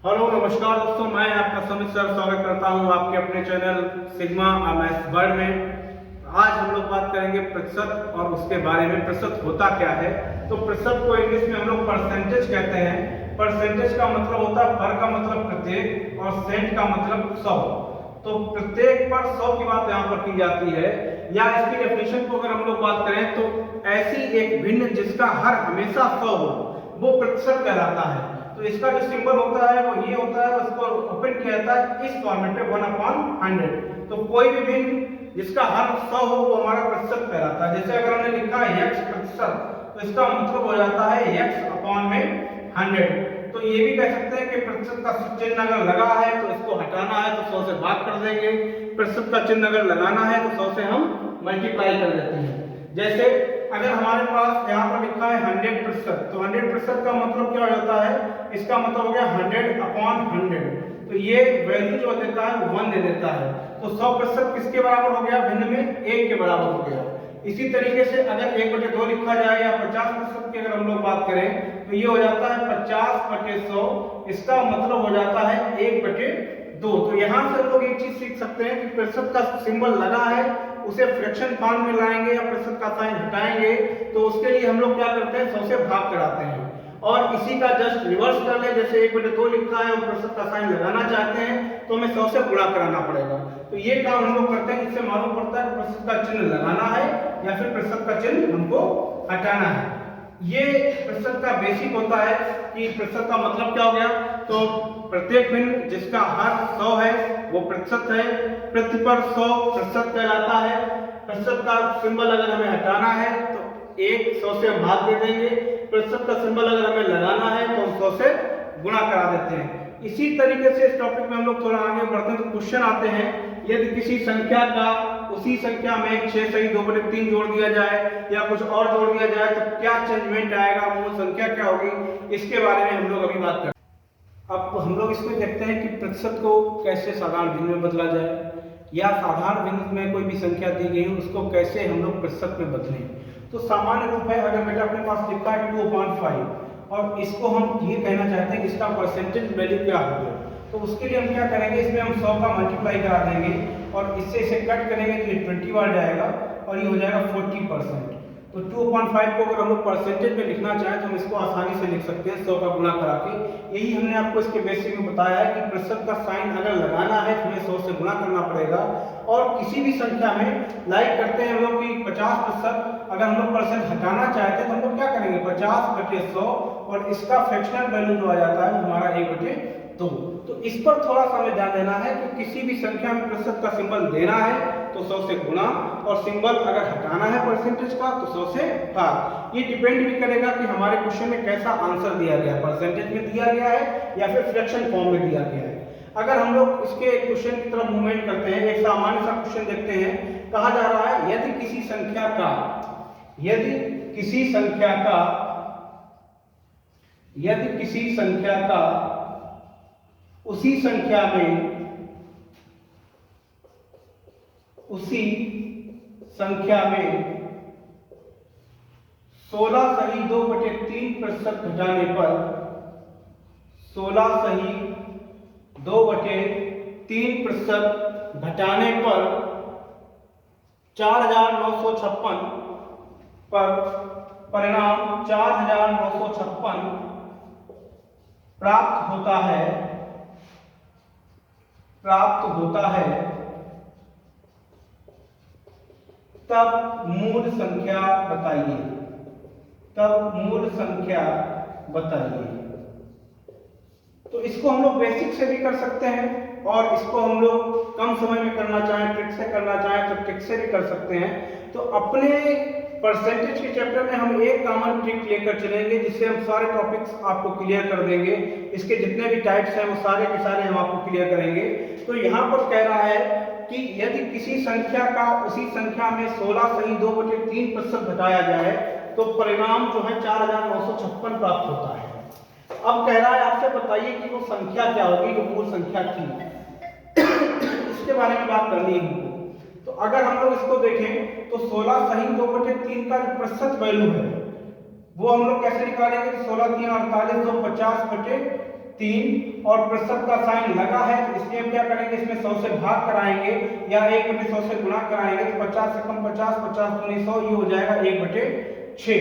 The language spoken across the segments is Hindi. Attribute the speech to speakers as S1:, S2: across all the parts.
S1: हेलो नमस्कार दोस्तों, मैं आपका समित सर स्वागत करता हूं आपके अपने चैनल सिग्मा मैथ्स वर्ल्ड में। आज हम लोग बात करेंगे प्रतिशत और उसके बारे में। प्रतिशत होता क्या है? तो प्रतिशत को इंग्लिश में हम लोग परसेंटेज कहते हैं। परसेंटेज का मतलब होता है पर का मतलब प्रत्येक और सेंट का मतलब 100। तो प्रत्येक पर 100 की बात यहाँ पर की जाती है, या इसकी डेफिनेशन को अगर हम लोग बात करें तो ऐसी एक भिन्न जिसका हर हमेशा 100 हो वो प्रतिशत कहलाता है। तो इसका जो सिंबल होता है वो ये होता है, उसको ओपन किया जाता है इस फॉर्मेट में 1/100। तो कोई भी भिन्न जिसका हर 100 हो वो हमारा प्रतिशत कहलाता है। जैसे अगर हमने लिखा है x प्रतिशत, तो इसका मतलब हो जाता है x/100। तो ये भी कह सकते हैं कि प्रतिशत का चिन्ह अगर लगा है तो इसको हटाना है तो 100 से भाग कर देंगे। प्रतिशत का चिन्ह अगर लगाना है तो 100 से हम मल्टीप्लाई कर देते हैं। जैसे अगर हमारे पास यहाँ पर लिखा है 100%, तो 100% का मतलब क्या हो जाता है? इसका मतलब हो गया 100/100। तो ये वैल्यू जो देता है वो 1 दे देता है। तो 100% किसके बराबर हो गया? भिन्न में 1 के बराबर हो गया। इसी तरीके से अगर 1/2 लिखा जाए या 50% की अगर हम लोग बात करें तो ये हो जाता है 50/100। इसका मतलब हो जाता है 1/2। तो यहाँ से हम लोग एक चीज सीख सकते हैं कि प्रतिशत का सिंबल लगा है उसे फ्रैक्शन फॉर्म में लाएंगे या प्रतिशत का साइन हटाएंगे तो उसके लिए हम लोग क्या करते हैं? 100 से भाग कराते हैं। और इसी का जस्ट रिवर्स कर ले, जैसे 1/2 लिखा है और प्रतिशत का साइन लगाना चाहते हैं तो हमें 100 से गुणा कराना पड़ेगा। तो ये काम हम लोग करते हैं, इससे मालूम पड़ता है प्रतिशत का चिन्ह लगाना है या फिर प्रतिशत का चिन्ह हमको हटाना है। ये प्रतिशत का बेसिक होता है कि प्रतिशत का मतलब क्या हो गया। तो प्रत्येक भिन्न जिसका हर 100 है वो प्रतिशत है। प्रति पर 100 प्रतिशत कहलाता है। प्रतिशत का सिंबल अगर हमें हटाना है तो 100 से हम भाग दे देंगे। प्रतिशत का सिंबल अगर हमें लगाना है तो हम 100 से गुणा करा देते हैं। इसी तरीके से इस टॉपिक में हम लोग थोड़ा आगे बढ़ते हैं तो क्वेश्चन आते हैं, यदि किसी संख्या का उसी संख्या में 6 सही 2/3 जोड़ दिया जाए या कुछ और जोड़ दिया जाए तो क्या चेंजमेंट आएगा, वो संख्या क्या होगी, इसके बारे में हम लोग अभी बात करें। अब हम लोग इसमें देखते हैं कि प्रतिशत को कैसे साधारण भिन्न में बदला जाए, या साधारण भिन्न में कोई भी संख्या दी गई हो उसको कैसे हम लोग प्रतिशत में बदलें। तो सामान्य रूप है, अगर बेटा अपने पास लिखा है 2/5 और इसको हम ये कहना चाहते हैं कि इसका परसेंटेज वैल्यू क्या होगा, तो उसके लिए हम क्या करेंगे? इसमें हम 100 का मल्टीप्लाई करा देंगे और इससे इसे कट करेंगे तो ये 20 बार जाएगा और ये हो जाएगा 40%। तो 2/5 को अगर हम लोग परसेंटेज में लिखना चाहें तो हम इसको आसानी से लिख सकते हैं 100 का गुणा करा के। यही हमने आपको इसके बेसिक में बताया है कि प्रतिशत का साइन अगर लगाना है तो हमें 100 से गुणा करना पड़ेगा। और किसी भी संख्या में लाइक करते हैं हम लोग कि 50%, अगर हम लोग परसेंट हटाना चाहते हैं तो हम लोग क्या करेंगे? 50/100 और इसका फ्रैक्शनल वैल्यू जो आ जाता है हमारा 1/2। तो इस पर थोड़ा सा हमें ध्यान देना है कि किसी भी संख्या में प्रतिशत का सिंबल देना है तो 100 से गुणा, और सिंबल अगर हटाना है परसेंटेज का तो 100 से भाग। ये डिपेंड भी करेगा कि हमारे क्वेश्चन में कैसा आंसर दिया गया है, परसेंटेज में दिया गया है या फिर फ्रैक्शन फॉर्म में दिया गया है। अगर हम लोग इसके क्वेश्चन की तरफ मूवमेंट करते हैं, एक सामान्य सा क्वेश्चन देखते हैं। कहा जा रहा है यदि किसी संख्या का उसी संख्या में 16 सही 2/3% घटाने पर 16 सही 2/3% घटाने पर 4956 पर परिणाम 4956 प्राप्त होता है, तब मूल संख्या बताइए। तो इसको हम लोग बेसिक से भी कर सकते हैं और इसको हम लोग कम समय में करना चाहें, ट्रिक से करना चाहें तो ट्रिक से भी कर सकते हैं। तो अपने परसेंटेज के चैप्टर में हम एक कॉमन ट्रिक लेकर चलेंगे जिससे हम सारे टॉपिक्स आपको क्लियर कर देंगे। इसके जितने भी टाइप्स हैं वो सारे के सारे हम आपको क्लियर करेंगे। तो यहाँ पर कह रहा है कि यदि किसी संख्या का उसी संख्या में 16 सही 2/3% घटाया जाए तो परिणाम जो है 4956 प्राप्त होता है। अब कह रहा है आपसे बताइए कि वो संख्या क्या होगी, वो मूल संख्या थी। इसके बारे में बात करनी है हमको। तो अगर हम लोग इसको देखें तो 16 सही 2/3 का जो प्रतिशत वैल्यू है वो हम लोग कैसे निकालेंगे? 16 3 48 2 50 3 और प्रतिशत का साइन लगा है तो इसलिए हम क्या करेंगे, इसमें 100 से भाग कराएंगे या 1/100 से गुणा कराएंगे तो 50 से कम 50, 50 दूनी 100, ये हो जाएगा 1/6।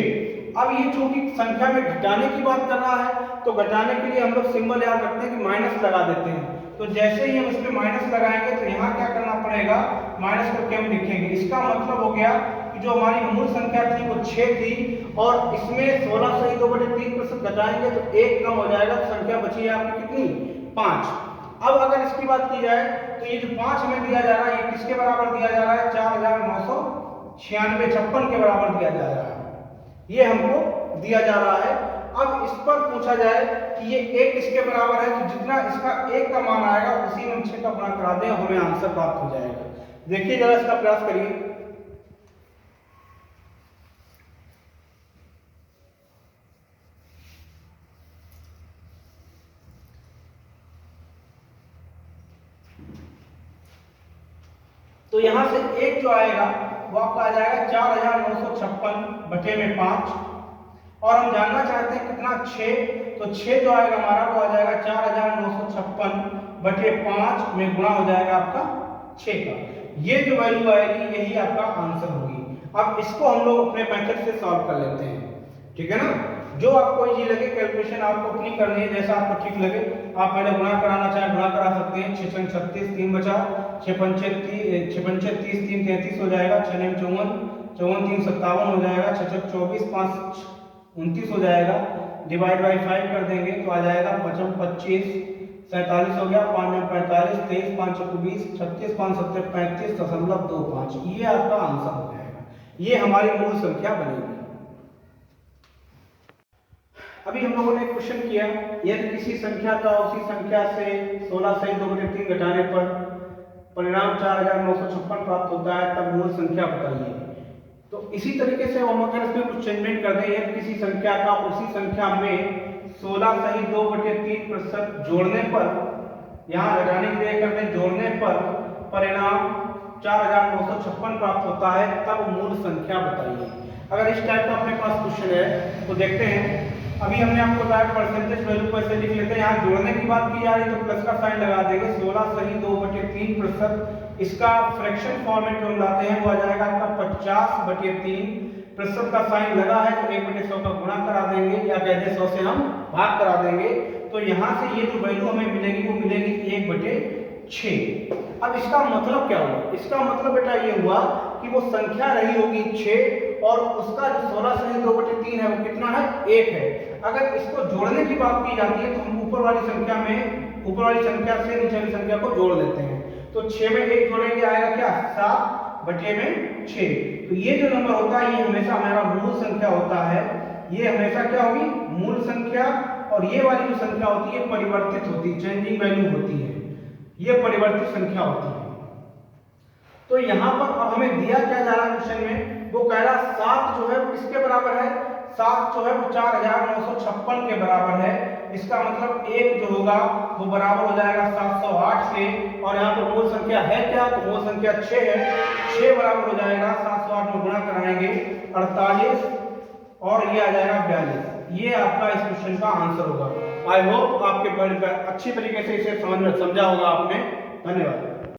S1: अब ये चूंकि संख्या में घटाने की बात कर रहा है तो घटाने के लिए हम लोग सिंबल याद रखते हैं कि माइनस लगा देते हैं। तो जैसे ही हम इसमें माइनस लगाएंगे तो यहाँ क्या करना पड़ेगा, माइनस करके हम लिखेंगे। इसका मतलब हो गया कि जो हमारी मूल संख्या थी वो 6 थी और इसमें 16 से 2/3% घटाएंगे तो 1 कम हो जाएगा, तो संख्या बची है आपकी कितनी, 5। अब अगर इसकी बात की जाए तो ये जो 5 हमें दिया जा रहा है ये किसके बराबर दिया जा रहा है, 4996 के बराबर दिया जा रहा है, ये हमको दिया जा रहा है। अब इस पर पूछा जाए कि ये 1 किसके बराबर है, तो जितना इसका 1 का मान आएगा उसी में हम 6 का गुणा करा दें और हमें आंसर प्राप्त हो जाएगा। देखिए जरा इसका प्रयास करिए। तो यहां से 1 जो आएगा वो आपका आ जाएगा 4956/5 और हम जानना चाहते हैं कितना, 6, तो 6 जो आएगा हमारा वो आ जाएगा 4956/5 में गुणा हो जाएगा आपका 6 का। ये जो वैल्यू आएगी यही आपका आंसर होगी। अब इसको हम लोग अपने मेथड से सॉल्व कर लेते हैं, ठीक है ना। जो आपको इजी लगे कैलकुलेशन आपको अपनी करनी है, जैसा आपको ठीक लगे। आप पहले गुणा कराना चाहे गुणा करा सकते हैं। 6 × 36 3 बचा, 6 × 5 30, 6 × 30 3 33 हो जाएगा, 6 × 9 54, 54 3 57 हो जाएगा, 6 × 24 5 29 हो जाएगा। डिवाइड बाई 5 कर देंगे तो आ जाएगा 55 25 47 हो गया, 5 9 45, 23 5 6 20, 36 5 7 35.25, ये आपका आंसर हो जाएगा। ये हमारी मूल संख्या बनेगी। अभी हम लोगों ने क्वेश्चन किया, यदि किसी संख्या का उसी संख्या से 16 से 2/3 घटाने पर परिणाम 4956 प्राप्त होता है तब मूल संख्या बताइए। तो इसी तरीके से हम अगर इसमें कुछ चेंजमेंट कर दें, यदि किसी संख्या का उसी संख्या में 16 सही 2/3% जोड़ने पर, यहाँ घटाने के लिए करते हैं जोड़ने पर परिणाम 4956 प्राप्त होता है तब मूल संख्या बताइए। अगर इस टाइप का अपने पास क्वेश्चन है तो देखते हैं। अभी हमने आपको बताया परसेंटेज वैल्यू को ऐसे लिख लेते हैं। यहाँ जोड़ने की बात की जा रही है तो प्लस का साइन लगा देंगे। 16 सही 2/3%, इसका फ्रैक्शन फॉर्मेट जो हम लाते हैं वो आ जाएगा आपका 50/3। प्रतिशत का साइन लगा है तो 1/100 का गुणा करा देंगे या कहते हैं 100 से हम भाग करा देंगे। तो यहाँ से ये जो वैल्यू हमें मिलेगी वो मिलेगी 1/6। अब इसका मतलब क्या हुआ, इसका मतलब बेटा ये हुआ कि वो संख्या रही होगी 6 और उसका जो 16 सही 2/3 है वो कितना है, 1 है। अगर इसको जोड़ने की बात की जाती है तो हम ऊपर वाली संख्या से नीचे वाली संख्या को जोड़ लेते हैं। तो 6 में 1 जोड़ेंगे आएगा क्या, 7/6। तो ये जो नंबर होता है ये हमेशा हमारा मूल संख्या होता है। ये हमेशा क्या होगी, मूल संख्या। और ये वाली जो संख्या होती है परिवर्तित होती है, चेंजिंग वैल्यू होती है, ये परिवर्तित संख्या होती है। तो यहाँ पर अब हमें दिया क्या जा रहा है क्वेश्चन में, वो कह रहा 7 जो है किसके बराबर है, 7 जो है वो 4956 के बराबर है। इसका मतलब 1 जो होगा वो बराबर हो जाएगा 708 के। और यहाँ पर मूल संख्या है क्या, तो मूल संख्या 6 है। 6 बराबर हो जाएगा 708 में गुणा कराएंगे 48 और ये आ जाएगा 42। ये आपका इस क्वेश्चन का आंसर होगा। आई होप आपके अच्छी तरीके से इसे समझा होगा आपने। धन्यवाद।